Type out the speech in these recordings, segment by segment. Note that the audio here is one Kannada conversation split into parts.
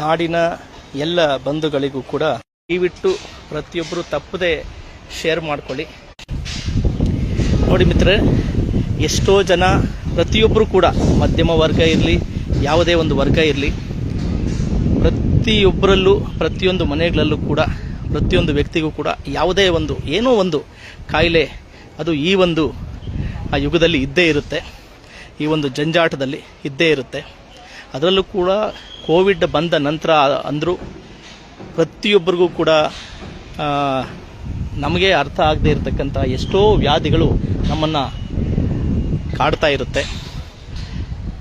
ನಾಡಿನ ಎಲ್ಲ ಬಂಧುಗಳಿಗೂ ಕೂಡ ದಯವಿಟ್ಟು ಪ್ರತಿಯೊಬ್ಬರು ತಪ್ಪದೆ ಶೇರ್ ಮಾಡ್ಕೊಳ್ಳಿ. ನೋಡಿ ಮಿತ್ರರೇ, ಎಷ್ಟೋ ಜನ ಪ್ರತಿಯೊಬ್ಬರು ಕೂಡ ಮಧ್ಯಮ ವರ್ಗ ಇರಲಿ, ಯಾವುದೇ ಒಂದು ವರ್ಗ ಇರಲಿ, ಪ್ರತಿಯೊಬ್ಬರಲ್ಲೂ ಪ್ರತಿಯೊಂದು ಮನೆಗಳಲ್ಲೂ ಕೂಡ ಪ್ರತಿಯೊಂದು ವ್ಯಕ್ತಿಗೂ ಕೂಡ ಯಾವುದೇ ಒಂದು ಏನೋ ಒಂದು ಕಾಯಿಲೆ ಅದು ಈ ಒಂದು ಯುಗದಲ್ಲಿ ಇದ್ದೇ ಇರುತ್ತೆ, ಈ ಒಂದು ಜಂಜಾಟದಲ್ಲಿ ಇದ್ದೇ ಇರುತ್ತೆ. ಅದರಲ್ಲೂ ಕೂಡ ಕೋವಿಡ್ ಬಂದ ನಂತರ ಅಂದರೂ ಪ್ರತಿಯೊಬ್ಬರಿಗೂ ಕೂಡ ನಮಗೆ ಅರ್ಥ ಆಗದೆ ಇರತಕ್ಕಂಥ ಎಷ್ಟೋ ವ್ಯಾಧಿಗಳು ನಮ್ಮನ್ನು ಕಾಡ್ತಾ ಇರುತ್ತೆ.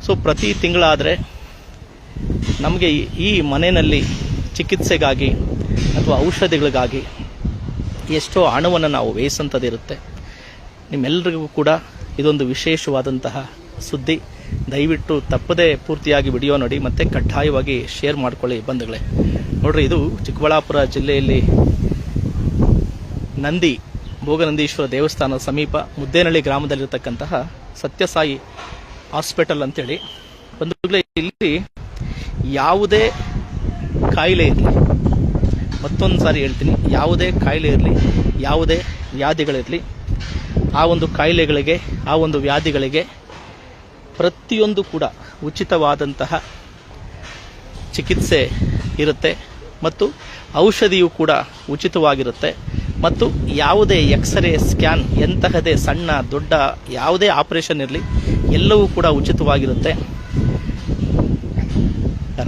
ಸೊ ಪ್ರತಿ ತಿಂಗಳಾದರೆ ನಮಗೆ ಈ ಮನೆಯಲ್ಲಿ ಚಿಕಿತ್ಸೆಗಾಗಿ ಅಥವಾ ಔಷಧಿಗಳಿಗಾಗಿ ಎಷ್ಟೋ ಹಣವನ್ನು ನಾವು ವ್ಯಯಿಸಂಥದ್ದಿರುತ್ತೆ. ನಿಮ್ಮೆಲ್ಲರಿಗೂ ಕೂಡ ಇದೊಂದು ವಿಶೇಷವಾದಂತಹ ಸುದ್ದಿ. ದಯವಿಟ್ಟು ತಪ್ಪದೇ ಪೂರ್ತಿಯಾಗಿ ವಿಡಿಯೋ ನೋಡಿ ಮತ್ತು ಕಡ್ಡಾಯವಾಗಿ ಶೇರ್ ಮಾಡ್ಕೊಳ್ಳಿ ಬಂಧುಗಳೇ. ನೋಡ್ರಿ, ಇದು ಚಿಕ್ಕಬಳ್ಳಾಪುರ ಜಿಲ್ಲೆಯಲ್ಲಿ ಭೋಗನಂದೀಶ್ವರ ದೇವಸ್ಥಾನದ ಸಮೀಪ ಮುದ್ದೇನಹಳ್ಳಿ ಗ್ರಾಮದಲ್ಲಿರ್ತಕ್ಕಂತಹ ಸತ್ಯಸಾಯಿ ಹಾಸ್ಪಿಟಲ್ ಅಂತೇಳಿ ಬಂಧುಗಳೇ. ಇಲ್ಲಿ ಯಾವುದೇ ಕಾಯಿಲೆ ಇರಲಿ, ಮತ್ತೊಂದು ಸಾರಿ ಹೇಳ್ತೀನಿ, ಯಾವುದೇ ಕಾಯಿಲೆ ಇರಲಿ, ಯಾವುದೇ ವ್ಯಾಧಿಗಳಿರಲಿ, ಆ ಒಂದು ಕಾಯಿಲೆಗಳಿಗೆ ಆ ಒಂದು ವ್ಯಾಧಿಗಳಿಗೆ ಪ್ರತಿಯೊಂದು ಕೂಡ ಉಚಿತವಾದಂತಹ ಚಿಕಿತ್ಸೆ ಇರುತ್ತೆ ಮತ್ತು ಔಷಧಿಯೂ ಕೂಡ ಉಚಿತವಾಗಿರುತ್ತೆ. ಮತ್ತು ಯಾವುದೇ ಎಕ್ಸ್ರೇ, ಸ್ಕ್ಯಾನ್, ಎಂತಹದೇ ಸಣ್ಣ ದೊಡ್ಡ ಯಾವುದೇ ಆಪರೇಷನ್ ಇರಲಿ ಎಲ್ಲವೂ ಕೂಡ ಉಚಿತವಾಗಿರುತ್ತೆ.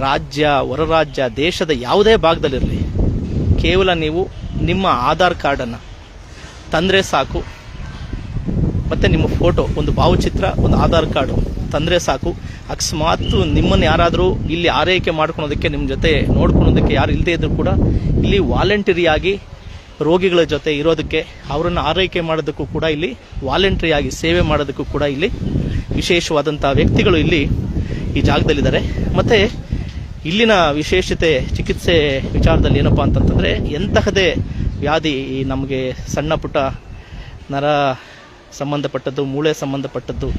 ರಾಜ್ಯ, ಹೊರ ರಾಜ್ಯ, ದೇಶದ ಯಾವುದೇ ಭಾಗದಲ್ಲಿರಲಿ, ಕೇವಲ ನೀವು ನಿಮ್ಮ ಆಧಾರ್ ಕಾರ್ಡನ್ನು ತಂದರೆ ಸಾಕು, ಮತ್ತು ನಿಮ್ಮ ಫೋಟೋ, ಒಂದು ಭಾವಚಿತ್ರ, ಒಂದು ಆಧಾರ್ ಕಾರ್ಡು ತಂದರೆ ಸಾಕು. ಅಕಸ್ಮಾತ್ ನಿಮ್ಮನ್ನು ಯಾರಾದರೂ ಇಲ್ಲಿ ಆರೈಕೆ ಮಾಡ್ಕೊಳೋದಕ್ಕೆ, ನಿಮ್ಮ ಜೊತೆ ನೋಡ್ಕೊಳೋದಕ್ಕೆ ಯಾರು ಇಲ್ಲದೇ ಇದ್ದರೂ ಕೂಡ ಇಲ್ಲಿ ವಾಲಂಟರಿಯಾಗಿ ರೋಗಿಗಳ ಜೊತೆ ಇರೋದಕ್ಕೆ, ಅವರನ್ನು ಆರೈಕೆ ಮಾಡೋದಕ್ಕೂ ಕೂಡ ಇಲ್ಲಿ ವಾಲಂಟರಿಯಾಗಿ ಸೇವೆ ಮಾಡೋದಕ್ಕೂ ಕೂಡ ಇಲ್ಲಿ ವಿಶೇಷವಾದಂಥ ವ್ಯಕ್ತಿಗಳು ಇಲ್ಲಿ ಈ ಜಾಗದಲ್ಲಿದ್ದಾರೆ. ಮತ್ತು ಇಲ್ಲಿನ ವಿಶೇಷತೆ ಚಿಕಿತ್ಸೆ ವಿಚಾರದಲ್ಲಿ ಏನಪ್ಪ ಅಂತಂತಂದರೆ, ಎಂತಹದೇ ವ್ಯಾಧಿ ನಮಗೆ ಸಣ್ಣ ಪುಟ್ಟ ನರ ಸಂಬಂಧಪಟ್ಟದ್ದು, ಮೂಳೆ ಸಂಬಂಧಪಟ್ಟದ್ದು,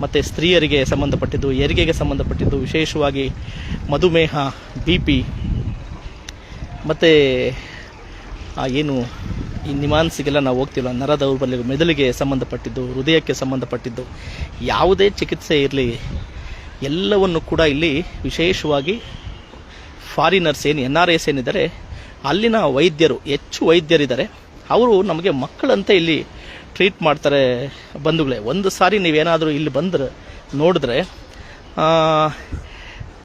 ಮತ್ತು ಸ್ತ್ರೀಯರಿಗೆ ಸಂಬಂಧಪಟ್ಟಿದ್ದು, ಹೆರಿಗೆಗೆ ಸಂಬಂಧಪಟ್ಟಿದ್ದು, ವಿಶೇಷವಾಗಿ ಮಧುಮೇಹ, BP, ಮತ್ತು ಏನು ಈ ನಿಮಾನ್ಸಿಗೆಲ್ಲ ನಾವು ಹೋಗ್ತಿಲ್ಲ, ನರ ದೌರ್ಬಲ್ಯ, ಮೆದುಳಿಗೆ ಸಂಬಂಧಪಟ್ಟಿದ್ದು, ಹೃದಯಕ್ಕೆ ಸಂಬಂಧಪಟ್ಟಿದ್ದು, ಯಾವುದೇ ಚಿಕಿತ್ಸೆ ಇರಲಿ ಎಲ್ಲವನ್ನು ಕೂಡ ಇಲ್ಲಿ ವಿಶೇಷವಾಗಿ ಫಾರಿನರ್ಸ್ ಏನು NRIs ಏನಿದ್ದಾರೆ ಅಲ್ಲಿನ ವೈದ್ಯರು, ಹೆಚ್ಚು ವೈದ್ಯರಿದ್ದಾರೆ, ಅವರು ನಮಗೆ ಮಕ್ಕಳಂತೆ ಇಲ್ಲಿ ಟ್ರೀಟ್ ಮಾಡ್ತಾರೆ ಬಂಧುಗಳೇ. ಒಂದು ಸಾರಿ ನೀವೇನಾದರೂ ಇಲ್ಲಿ ಬಂದರೆ ನೋಡಿದ್ರೆ